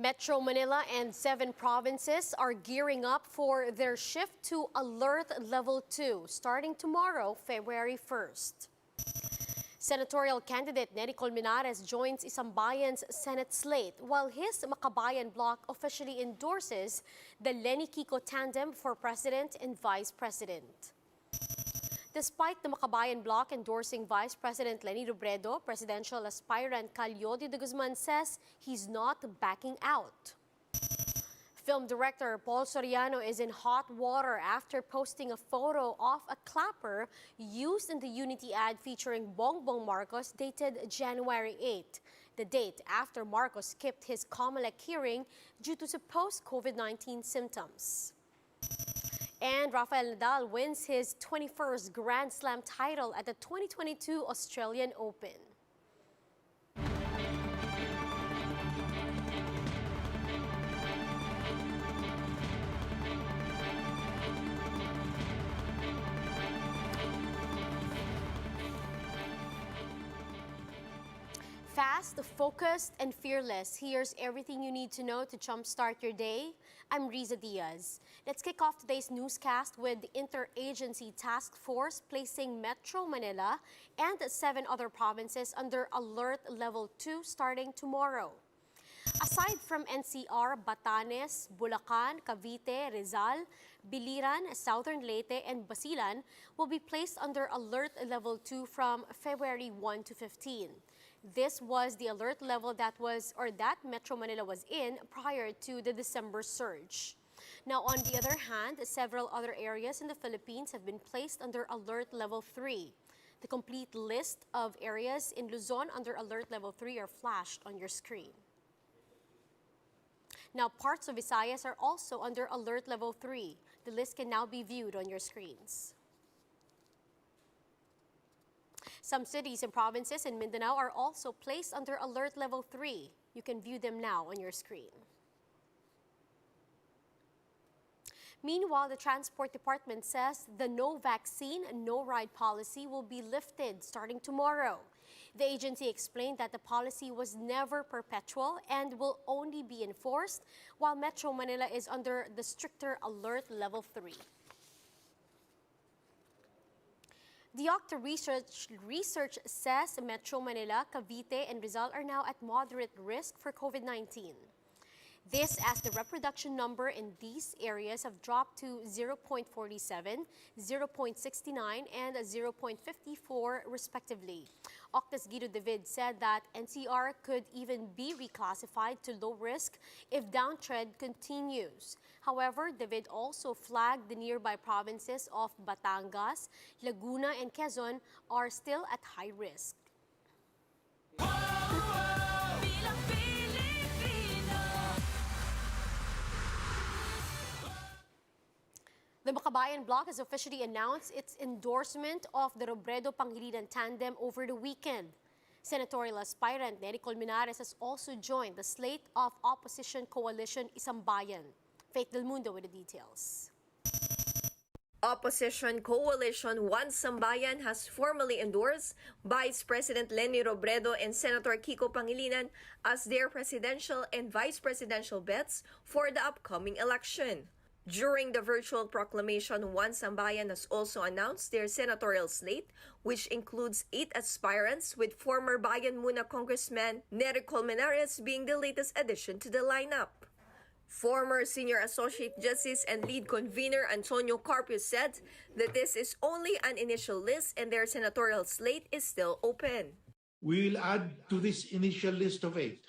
Metro Manila and 7 provinces are gearing up for their shift to Alert Level 2 starting tomorrow, February 1st. Senatorial candidate Nery Colmenares joins Isambayan's Senate slate, while his Makabayan bloc officially endorses the Leni Kiko tandem for President and Vice President. Despite the Makabayan bloc endorsing Vice President Leni Robredo, presidential aspirant Calyodi de Guzman says he's not backing out. Film director Paul Soriano is in hot water after posting a photo of a clapper used in the Unity ad featuring Bongbong Marcos dated January 8, the date after Marcos skipped his COMELEC hearing due to supposed COVID-19 symptoms. And Rafael Nadal wins his 21st Grand Slam title at the 2022 Australian Open. Fast, focused, and fearless. Here's everything you need to know to jumpstart your day. I'm Riza Diaz. Let's kick off today's newscast with the Interagency Task Force placing Metro Manila and 7 other provinces under Alert Level 2 starting tomorrow. Aside from NCR, Batanes, Bulacan, Cavite, Rizal, Biliran, Southern Leyte, and Basilan will be placed under Alert Level 2 from February 1 to 15. This was the alert level that Metro Manila was in prior to the December surge. Now, on the other hand, several other areas in the Philippines have been placed under Alert Level 3. The complete list of areas in Luzon under Alert Level 3 are flashed on your screen. Now, parts of Visayas are also under Alert Level 3. The list can now be viewed on your screens. Some cities and provinces in Mindanao are also placed under Alert Level 3. You can view them now on your screen. Meanwhile, the Transport Department says the no vaccine, no ride policy will be lifted starting tomorrow. The agency explained that the policy was never perpetual and will only be enforced while Metro Manila is under the stricter Alert Level 3. The Octa research says Metro Manila, Cavite, and Rizal are now at moderate risk for COVID-19. This as the reproduction number in these areas have dropped to 0.47, 0.69, and 0.54 respectively. Octa's Guido David said that NCR could even be reclassified to low risk if downtrend continues. However, David also flagged the nearby provinces of Batangas, Laguna, and Quezon are still at high risk. The Makabayan bloc has officially announced its endorsement of the Robredo-Pangilinan tandem over the weekend. Senatorial aspirant Nery Colmenares has also joined the slate of opposition coalition Isambayan. Faith Del Mundo with the details. Opposition Coalition One Sambayan has formally endorsed Vice President Leni Robredo and Senator Kiko Pangilinan as their presidential and vice presidential bets for the upcoming election. During the virtual proclamation, One Sambayan has also announced their senatorial slate, which includes 8 aspirants, with former Bayan Muna Congressman Nery Colmenares being the latest addition to the lineup. Former Senior Associate Justice and Lead Convener Antonio Carpio said that this is only an initial list and their senatorial slate is still open. We will add to this initial list of 8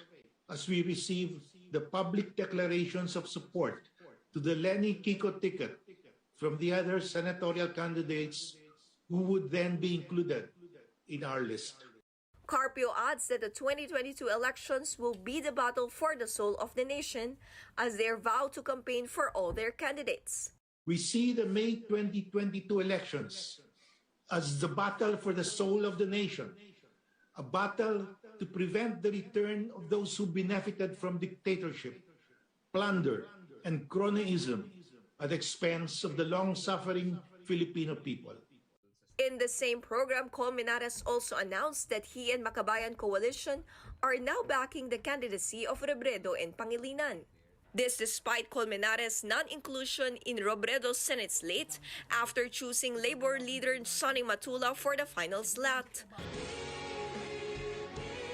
as we receive the public declarations of support to the Leni Kiko ticket from the other senatorial candidates who would then be included in our list. Carpio adds that the 2022 elections will be the battle for the soul of the nation as they vow to campaign for all their candidates. We see the May 2022 elections as the battle for the soul of the nation, a battle to prevent the return of those who benefited from dictatorship, plunder, and cronyism at the expense of the long-suffering Filipino people. In the same program, Colmenares also announced that he and Makabayan Coalition are now backing the candidacy of Robredo and Pangilinan. This despite Colmenares' non-inclusion in Robredo's Senate slate after choosing Labor leader Sonny Matula for the final slot.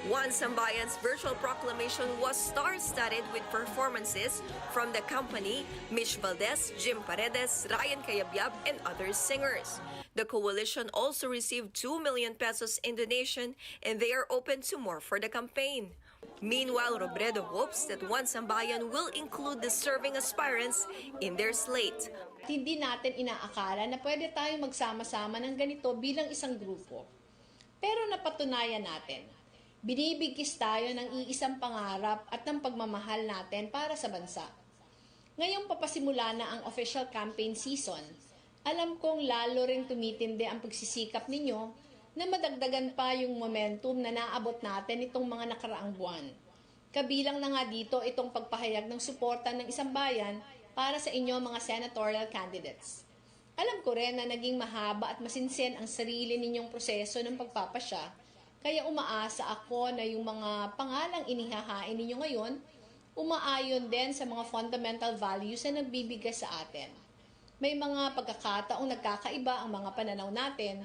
One Sambayan's virtual proclamation was star-studded with performances from the company, Mitch Valdez, Jim Paredes, Ryan Cayabyab, and other singers. The coalition also received 2 million pesos in donation, and they are open to more for the campaign. Meanwhile, Robredo hopes that One Sambayan will include the serving aspirants in their slate. Hindi natin inaakala na pwede tayong magsama-sama ng ganito bilang isang grupo. Pero napatunayan natin, binibigkis tayo ng iisang pangarap at ng pagmamahal natin para sa bansa. Ngayong papasimula na ang official campaign season, alam kong lalo ring tumitindi ang pagsisikap ninyo na madagdagan pa yung momentum na naabot natin itong mga nakaraang buwan. Kabilang na nga dito itong pagpahayag ng suporta ng isang bayan para sa inyo mga senatorial candidates. Alam ko rin na naging mahaba at masinsin ang sarili ninyong proseso ng pagpapasya, kaya umaasa ako na yung mga pangalang inihahain ninyo ngayon, umaayon din sa mga fundamental values na nagbibigay sa atin. May mga pagkakataong nagkakaiba ang mga pananaw natin,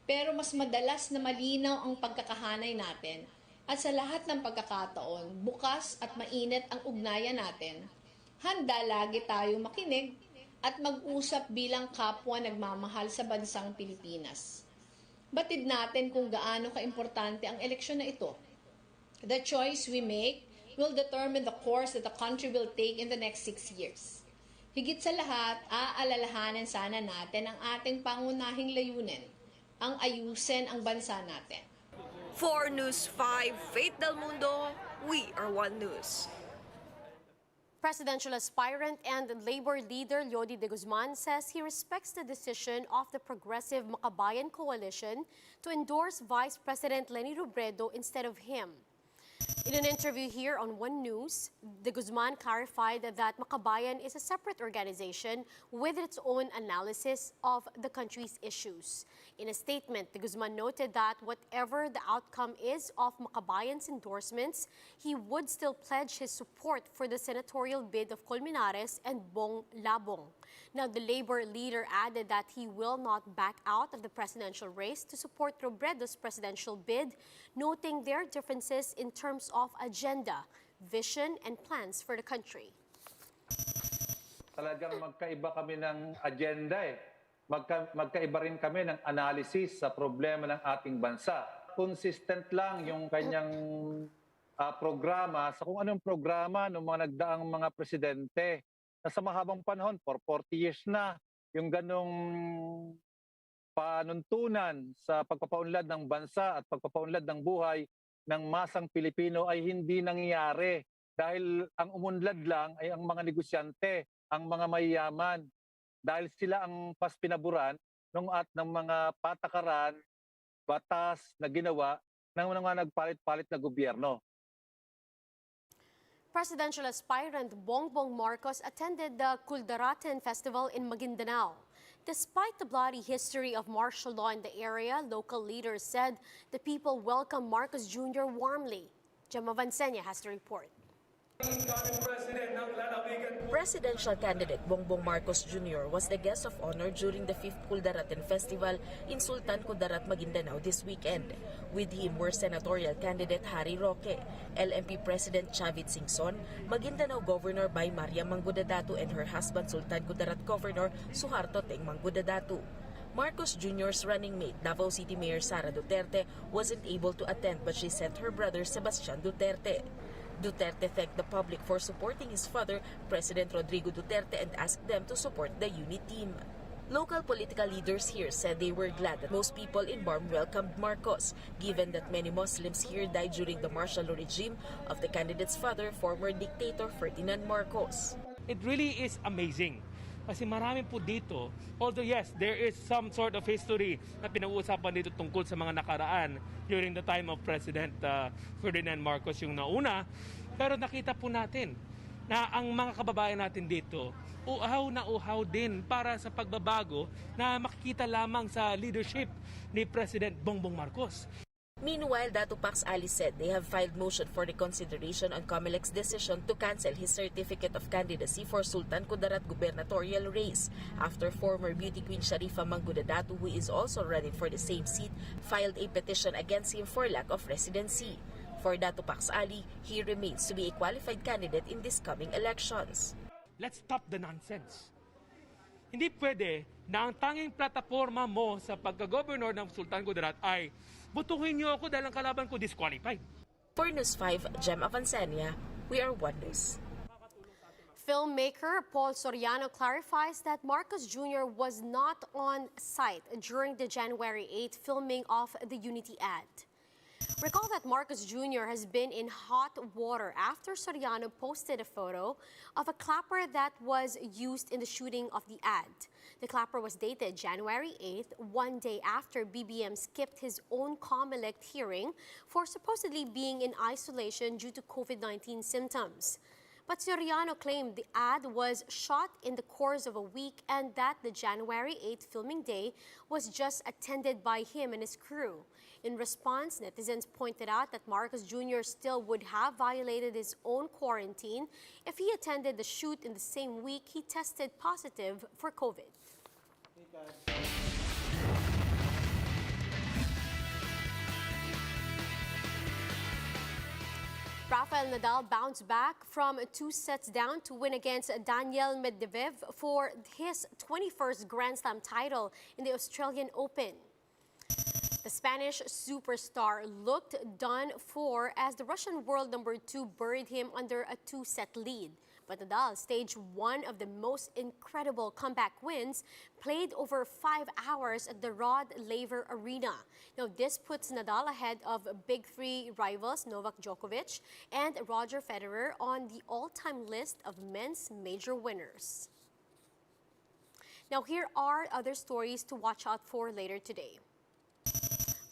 pero mas madalas na malinaw ang pagkakahanay natin. At sa lahat ng pagkakataon, bukas at mainit ang ugnayan natin. Handa lagi tayo makinig at mag-usap bilang kapwa nagmamahal sa bansang Pilipinas. Batid natin kung gaano kaimportante ang eleksyon na ito. The choice we make will determine the course that the country will take in the next 6 years. Higit sa lahat, aalalahanan sana natin ang ating pangunahing layunin, ang ayusin ang bansa natin. For News 5, Faith Del Mundo, we are One News. Presidential aspirant and Labor leader Yodi de Guzman says he respects the decision of the Progressive Makabayan Coalition to endorse Vice President Leni Robredo instead of him. In an interview here on One News, de Guzman clarified that Makabayan is a separate organization with its own analysis of the country's issues. In a statement, de Guzman noted that whatever the outcome is of Makabayan's endorsements, he would still pledge his support for the senatorial bid of Colmenares and Bong Labong. Now, the Labor leader added that he will not back out of the presidential race to support Robredo's presidential bid, noting their differences in terms of agenda, vision, and plans for the country. Talagang magkaiba kami ng agenda eh. Magkaiba rin kami ng analysis sa problema ng ating bansa. Consistent lang yung kanyang programa sa kung anong programa ng mga nagdaang mga presidente na sa mahabang panahon, for 40 years na, yung ganong panuntunan sa pagpapaunlad ng bansa at pagpapaunlad ng buhay ng masang Pilipino ay hindi nangyayari dahil ang umunlad lang ay ang mga negosyante, ang mga mayayaman, dahil sila ang paspinaburan ng mga patakaran, batas na ginawa ng mga nagpalit-palit na gobyerno. Presidential aspirant Bongbong Marcos attended the Kuldaratan Festival in Maguindanao. Despite the bloody history of martial law in the area, local leaders said the people welcomed Marcos Jr. warmly. Gemma Vansenia has the report. Presidential candidate Bongbong Marcos Jr. was the guest of honor during the 5th Kuldaratan Festival in Sultan Kudarat, Maguindanao this weekend. With him were senatorial candidate Harry Roque, LMP President Chavit Singson, Maguindanao Governor Bay Maria Mangudadatu and her husband Sultan Kudarat Governor Suharto Teng Mangudadatu. Marcos Jr.'s running mate, Davao City Mayor Sara Duterte, wasn't able to attend but she sent her brother Sebastian Duterte. Duterte thanked the public for supporting his father, President Rodrigo Duterte, and asked them to support the unit team. Local political leaders here said they were glad that most people in Barm welcomed Marcos, given that many Muslims here died during the martial law regime of the candidate's father, former dictator Ferdinand Marcos. It really is amazing. Kasi marami po dito, although yes, there is some sort of history na pinag-uusapan dito tungkol sa mga nakaraan during the time of President Ferdinand Marcos yung nauna, pero nakita po natin na ang mga kababayan natin dito uhaw na uhaw din para sa pagbabago na makikita lamang sa leadership ni President Bongbong Marcos. Meanwhile, Dato Pax Ali said they have filed motion for reconsideration on COMELEC's decision to cancel his certificate of candidacy for Sultan Kudarat gubernatorial race after former beauty queen Sharifa Mangudadatu, who is also running for the same seat, filed a petition against him for lack of residency. For Dato Pax Ali, he remains to be a qualified candidate in these coming elections. Let's stop the nonsense. Hindi pwede na ang tanging plataforma mo sa pagka-governor ng Sultan Kudarat ay butuhin niyo ako dahil ang kalaban ko disqualified. For News 5, Jem Avancenia, we are One News. Filmmaker Paul Soriano clarifies that Marcos Jr. was not on site during the January 8 filming of the Unity ad. Recall that Marcos Jr. has been in hot water after Soriano posted a photo of a clapper that was used in the shooting of the ad. The clapper was dated January 8th, one day after BBM skipped his own COMELEC hearing for supposedly being in isolation due to COVID-19 symptoms. But Soriano claimed the ad was shot in the course of a week and that the January 8th filming day was just attended by him and his crew. In response, netizens pointed out that Marcos Jr. still would have violated his own quarantine if he attended the shoot in the same week he tested positive for COVID. Rafael Nadal bounced back from 2 sets down to win against Daniel Medvedev for his 21st Grand Slam title in the Australian Open. The Spanish superstar looked done for as the Russian world number 2 buried him under a 2-set lead. But Nadal staged one of the most incredible comeback wins, played over 5 hours at the Rod Laver Arena. Now, this puts Nadal ahead of Big Three rivals Novak Djokovic and Roger Federer on the all-time list of men's major winners. Now, here are other stories to watch out for later today.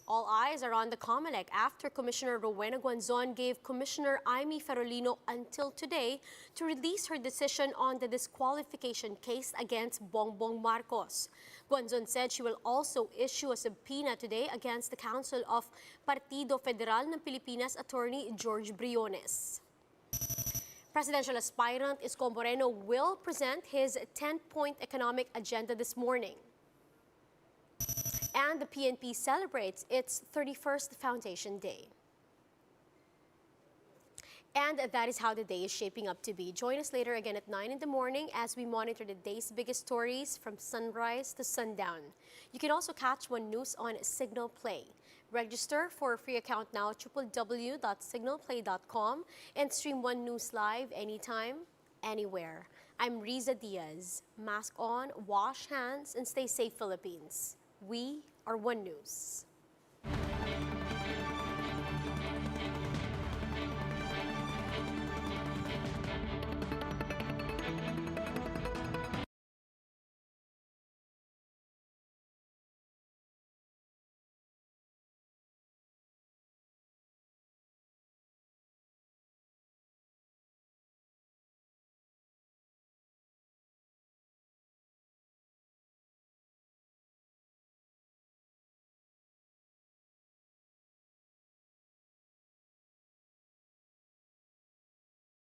All eyes are on the COMELEC after Commissioner Rowena Guanzon gave Commissioner Aimee Ferolino until today to release her decision on the disqualification case against Bongbong Marcos. Guanzon said she will also issue a subpoena today against the Council of Partido Federal ng Pilipinas attorney George Briones. Presidential aspirant Isko Moreno will present his 10-point economic agenda this morning. And the PNP celebrates its 31st Foundation Day. And that is how the day is shaping up to be. Join us later again at 9 in the morning as we monitor the day's biggest stories from sunrise to sundown. You can also catch One News on Signal Play. Register for a free account now at www.signalplay.com and stream One News live anytime, anywhere. I'm Riza Diaz. Mask on, wash hands, and stay safe, Philippines. We are One News.